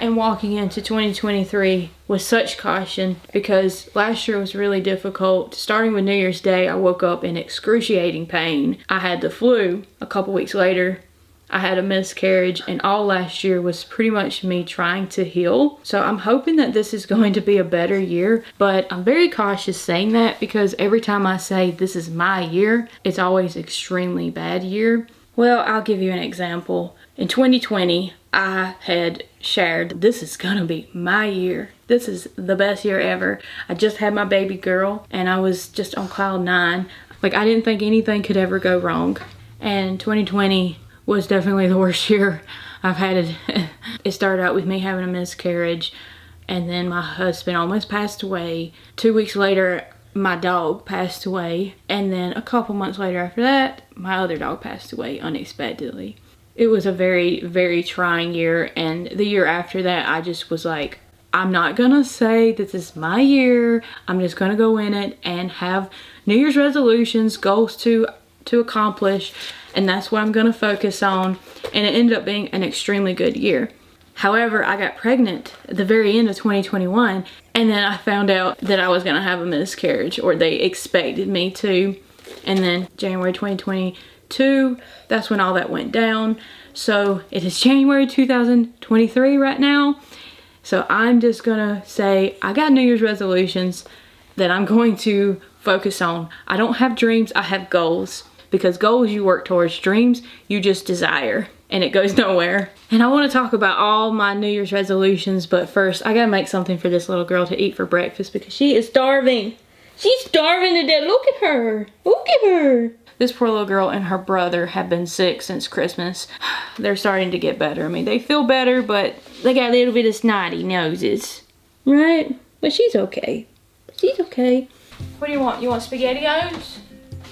am walking into 2023 with such caution because last year was really difficult. Starting with New Year's Day, I woke up in excruciating pain. I had the flu. A couple weeks later, I had a miscarriage, and all last year was pretty much me trying to heal. So I'm hoping that this is going to be a better year, but I'm very cautious saying that because every time I say this is my year, it's always extremely bad year. Well, I'll give you an example. In 2020, I had shared, this is gonna be my year. This is the best year ever. I just had my baby girl and I was just on cloud 9. Like, I didn't think anything could ever go wrong. And 2020 was definitely the worst year I've had. It started out with me having a miscarriage, and then my husband almost passed away. 2 weeks later, my dog passed away, and then a couple months later after that, my other dog passed away unexpectedly. It was a very, very trying year, and the year after that, I just was like, I'm not gonna say this is my year. I'm just gonna go in it and have New Year's resolutions, goals to accomplish, and that's what I'm gonna focus on. And it ended up being an extremely good year. However, I got pregnant at the very end of 2021, and then I found out that I was gonna have a miscarriage, or they expected me to. And then January 2022, that's when all that went down. So it is January 2023 right now. So I'm just gonna say I got New Year's resolutions that I'm going to focus on. I don't have dreams, I have goals. Because goals you work towards, dreams you just desire, and it goes nowhere. And I want to talk about all my New Year's resolutions, but first I gotta make something for this little girl to eat for breakfast because she is starving. She's starving to death. Look at her. Look at her. This poor little girl and her brother have been sick since Christmas. They're starting to get better. I mean, they feel better, but they got a little bit of snotty noses, right? But she's okay. She's okay. What do you want? You want SpaghettiOs?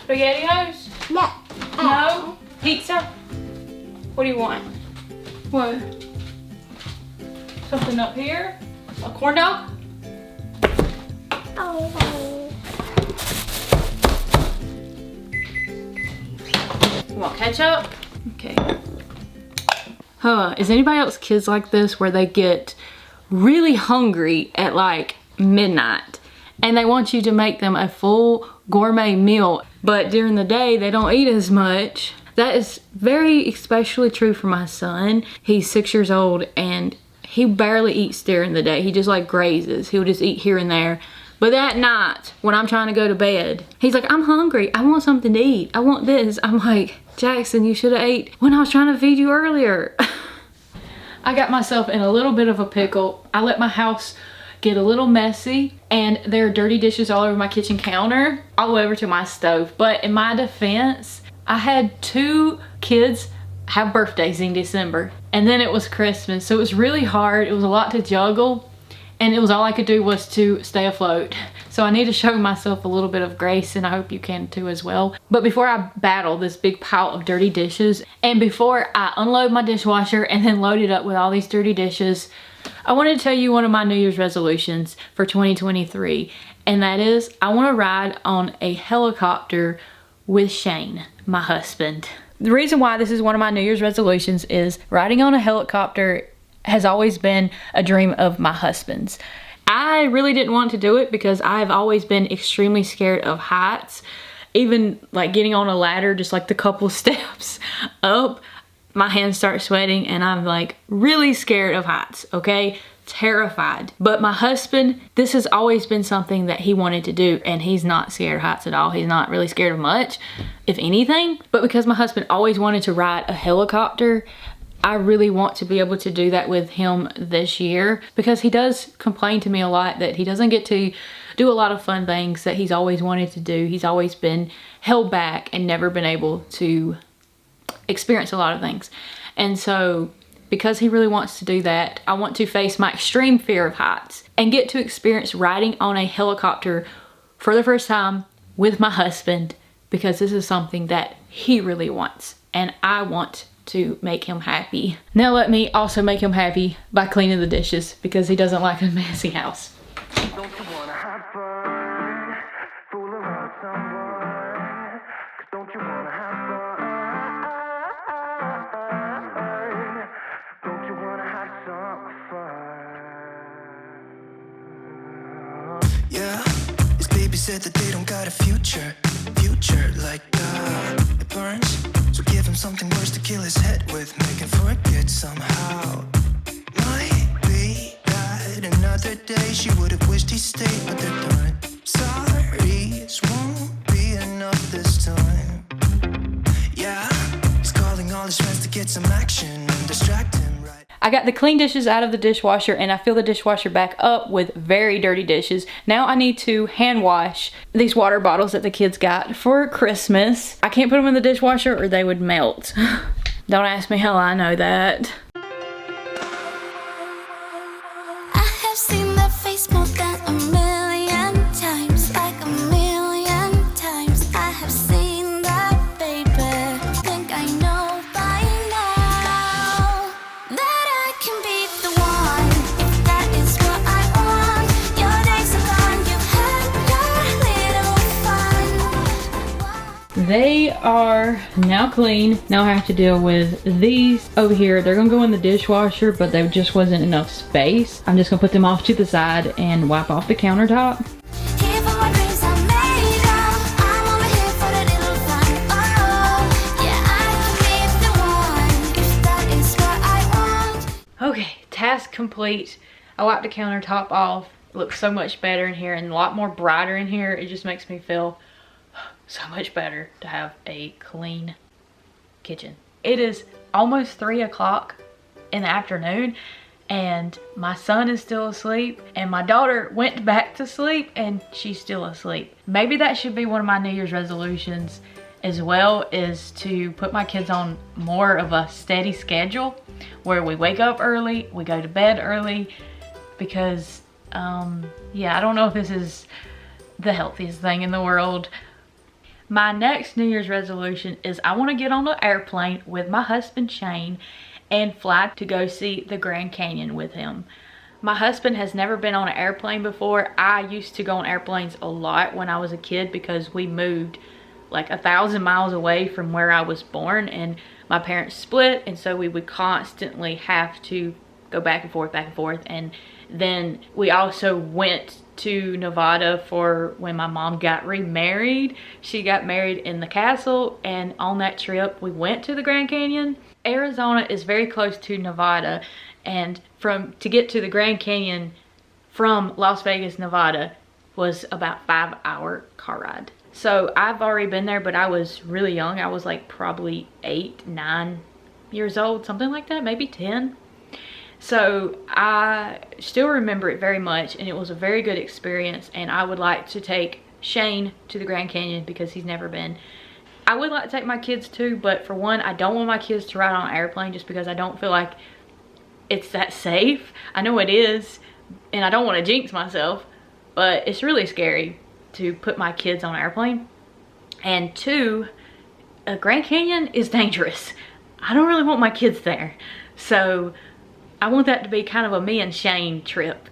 SpaghettiOs? No. No? Pizza? What do you want? What? Something up here? A corn dog? Oh. You want ketchup? Okay. Is anybody else kids like this where they get really hungry at like midnight and they want you to make them a full gourmet meal, but during the day they don't eat as much? That is very especially true for my son. He's 6 years old and he barely eats during the day. He just like grazes. He'll just eat here and there. But at night, when I'm trying to go to bed, he's like, I'm hungry. I want something to eat. I want this. I'm like, Jackson, you should have ate when I was trying to feed you earlier. I got myself in a little bit of a pickle. I let my house get a little messy and there are dirty dishes all over my kitchen counter, all over to my stove. But in my defense, I had 2 kids have birthdays in December, and then it was Christmas. So it was really hard. It was a lot to juggle, and it was all I could do was to stay afloat. So I need to show myself a little bit of grace, and I hope you can too as well. But before I battle this big pile of dirty dishes, and before I unload my dishwasher and then load it up with all these dirty dishes, I wanted to tell you one of my New Year's resolutions for 2023, and that is I want to ride on a helicopter with Shane, my husband. The reason why this is one of my New Year's resolutions is riding on a helicopter has always been a dream of my husband's. I really didn't want to do it because I've always been extremely scared of heights. Even like getting on a ladder, just like the couple steps up, my hands start sweating and I'm like really scared of heights, okay? Terrified. But my husband, this has always been something that he wanted to do, and he's not scared of heights at all. He's not really scared of much, if anything. But because my husband always wanted to ride a helicopter, I really want to be able to do that with him this year, because he does complain to me a lot that he doesn't get to do a lot of fun things that he's always wanted to do. He's always been held back and never been able to experience a lot of things. And so because he really wants to do that, I want to face my extreme fear of heights and get to experience riding on a helicopter for the first time with my husband, because this is something that he really wants and I want to make him happy. Now let me also make him happy by cleaning the dishes, because he doesn't like a messy house. Don't you wanna have fun? Fool around with someone? 'Cause don't you wanna have fun? Don't you wanna have some fun? said that they don't got a future like it burns. So give him something worse to kill his head with, make him forget somehow. Might be that another day she would have wished he stayed, but they're done. Sorry's won't be enough this time. Yeah, he's calling all his friends to get some action and distract him, right? I got the clean dishes out of the dishwasher and I fill the dishwasher back up with very dirty dishes. Now I need to hand wash these water bottles that the kids got for Christmas. I can't put them in the dishwasher or they would melt. Don't ask me how I know that. I have seen that face more than a million times, like a million times. I have seen that, baby. Think I know by now that I can be the one, if that is what I want. Your days are gone, you've had your little fun. They are now clean. Now I have to deal with these over here. They're gonna go in the dishwasher, but there just wasn't enough space. I'm just gonna put them off to the side and wipe off the countertop. Here for my dreams are made of. I'm only here for the little fun. Oh, yeah, I can be the one, if that is what I want. Okay, task complete. I wiped the countertop off. It looks so much better in here and a lot more brighter in here. It just makes me feel so much better to have a clean kitchen. It is almost 3 o'clock in the afternoon and my son is still asleep and my daughter went back to sleep and she's still asleep. Maybe that should be one of my New Year's resolutions as well, is to put my kids on more of a steady schedule where we wake up early, we go to bed early, because yeah, I don't know if this is the healthiest thing in the world. My next New Year's resolution is I want to get on an airplane with my husband Shane and fly to go see the Grand Canyon with him. My husband has never been on an airplane before. I used to go on airplanes a lot when I was a kid because we moved like 1,000 miles away from where I was born and my parents split, and so we would constantly have to go back and forth. And then we also went to Nevada for when my mom got remarried. She got married in the castle, and on that trip we went to the Grand Canyon. Arizona is very close to Nevada, and to get to the Grand Canyon from Las Vegas, Nevada was about 5-hour car ride. So I've already been there, but I was really young. I was like probably 8, 9 years old, something like that, maybe 10. So I still remember it very much, and it was a very good experience, and I would like to take Shane to the Grand Canyon because he's never been. I would like to take my kids too, but for one, I don't want my kids to ride on an airplane just because I don't feel like it's that safe. I know it is, and I don't want to jinx myself, but it's really scary to put my kids on an airplane. And two, a Grand Canyon is dangerous. I don't really want my kids there. So I want that to be kind of a me and Shane trip.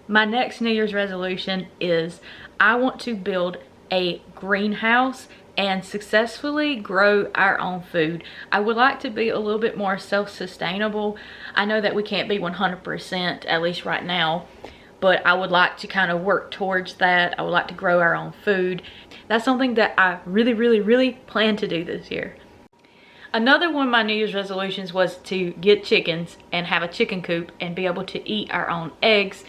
My next New Year's resolution is I want to build a greenhouse and successfully grow our own food. I would like to be a little bit more self-sustainable. I know that we can't be 100%, at least right now, but I would like to kind of work towards that. I would like to grow our own food. That's something that I really plan to do this year. Another one of my New Year's resolutions was to get chickens and have a chicken coop and be able to eat our own eggs.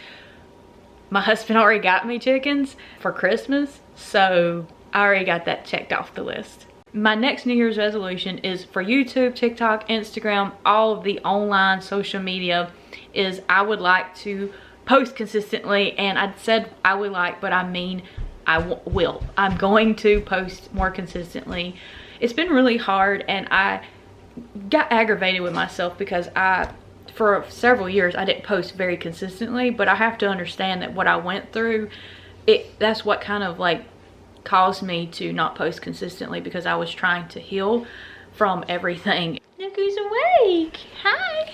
My husband already got me chickens for Christmas, so I already got that checked off the list. My next New Year's resolution is for YouTube, TikTok, Instagram, all of the online social media, is I would like to post consistently. And I said I would like, but I mean I will. I'm going to post more consistently. It's been really hard, and I got aggravated with myself because for several years I didn't post very consistently, but I have to understand that what I went through, that's what kind of like caused me to not post consistently, because I was trying to heal from everything. Look who's awake. Hi.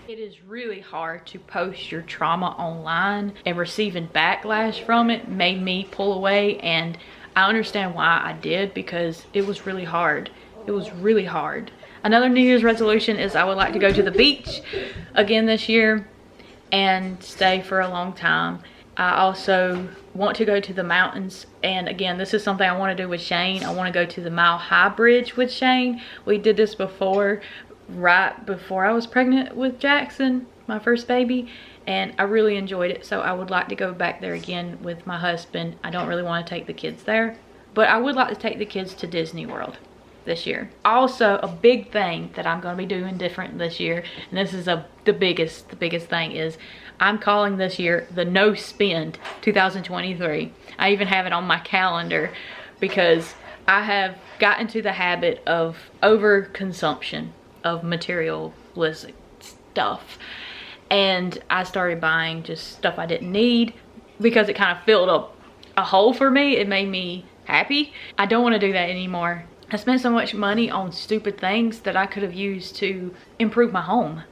It is really hard to post your trauma online, and receiving backlash from it made me pull away, and I understand why I did, because it was really hard. It was really hard. Another New Year's resolution is I would like to go to the beach again this year and stay for a long time. I also want to go to the mountains. And again, this is something I want to do with Shane. I want to go to the Mile High Bridge with Shane. We did this before, right before I was pregnant with Jackson, my first baby, and I really enjoyed it. So I would like to go back there again with my husband. I don't really want to take the kids there, but I would like to take the kids to Disney World this year. Also, a big thing that I'm going to be doing different this year, and this is the biggest thing, is I'm calling this year the No Spend 2023. I even have it on my calendar because I have gotten to the habit of overconsumption of materialistic stuff, and I started buying just stuff I didn't need because it kind of filled up a hole for me. It made me happy. I don't want to do that anymore. I spent so much money on stupid things that I could have used to improve my home,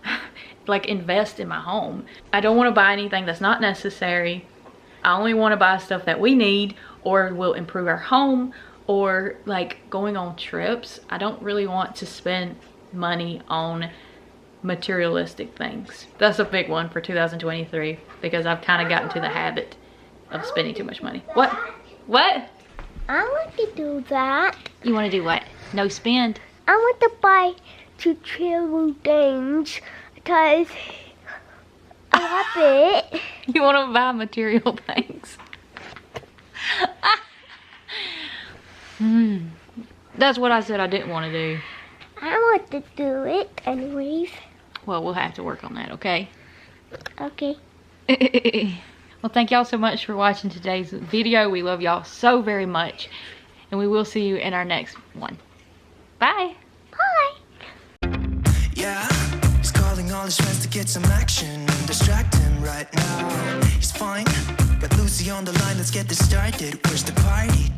like invest in my home. I don't want to buy anything that's not necessary. I only want to buy stuff that we need or will improve our home, or like going on trips. I don't really want to spend money on materialistic things. That's a big one for 2023 because I've kind of gotten to the habit of spending too much money. What? I want to do that. You want to do what? No spend? I want to buy two things because I love it. You want to buy material things? That's what I said I didn't want to do. I want to do it anyways. Well, we'll have to work on that, okay? Okay. Well, thank y'all so much for watching today's video. We love y'all so very much, and we will see you in our next one. Bye. Bye. Yeah, he's calling all his friends to get some action and distract him right now. He's fine, got Lucy on the line, let's get this started. Where's the party?